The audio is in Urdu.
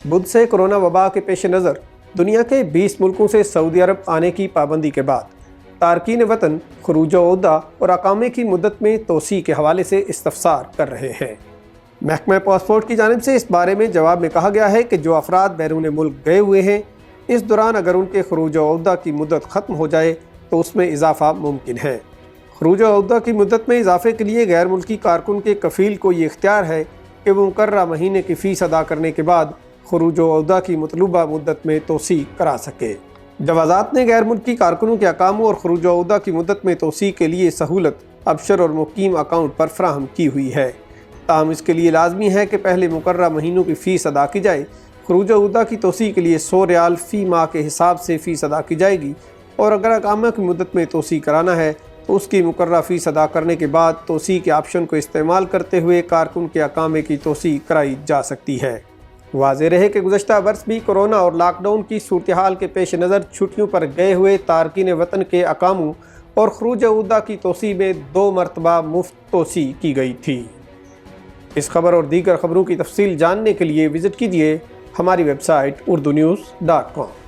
بدھ سے کورونا وبا کے پیش نظر دنیا کے 20 ملکوں سے سعودی عرب آنے کی پابندی کے بعد تارکین وطن خروج و عودہ اور اقامے کی مدت میں توسیع کے حوالے سے استفسار کر رہے ہیں۔ محکمہ پاسپورٹ کی جانب سے اس بارے میں جواب میں کہا گیا ہے کہ جو افراد بیرون ملک گئے ہوئے ہیں، اس دوران اگر ان کے خروج و عودہ کی مدت ختم ہو جائے تو اس میں اضافہ ممکن ہے۔ خروج و عودہ کی مدت میں اضافے کے لیے غیر ملکی کارکن کے کفیل کو یہ اختیار ہے کہ وہ مقررہ مہینے کی فیس ادا کرنے کے بعد خروج و عودہ کی مطلوبہ مدت میں توسیع کرا سکے۔ جوازات نے غیر ملکی کارکنوں کے اقاموں اور خروج و عودہ کی مدت میں توسیع کے لیے سہولت ابشر اور مقیم اکاؤنٹ پر فراہم کی ہوئی ہے، تاہم اس کے لیے لازمی ہے کہ پہلے مقررہ مہینوں کی فیس ادا کی جائے۔ خروج و عودہ کی توسیع کے لیے 100 ریال فی ماہ کے حساب سے فیس ادا کی جائے گی، اور اگر اقامہ کی مدت میں توسیع کرانا ہے تو اس کی مقررہ فیس ادا کرنے کے بعد توسیع کے آپشن کو استعمال کرتے ہوئے کارکن کے اقامے کی توسیع کرائی جا سکتی ہے۔ واضح رہے کہ گزشتہ برس بھی کورونا اور لاک ڈاؤن کی صورتحال کے پیش نظر چھٹیوں پر گئے ہوئے تارکین وطن کے اقاموں اور خروج عودہ کی توسیع میں 2 مرتبہ مفت توسیع کی گئی تھی۔ اس خبر اور دیگر خبروں کی تفصیل جاننے کے لیے وزٹ کیجیے ہماری ویب سائٹ urdunews.com۔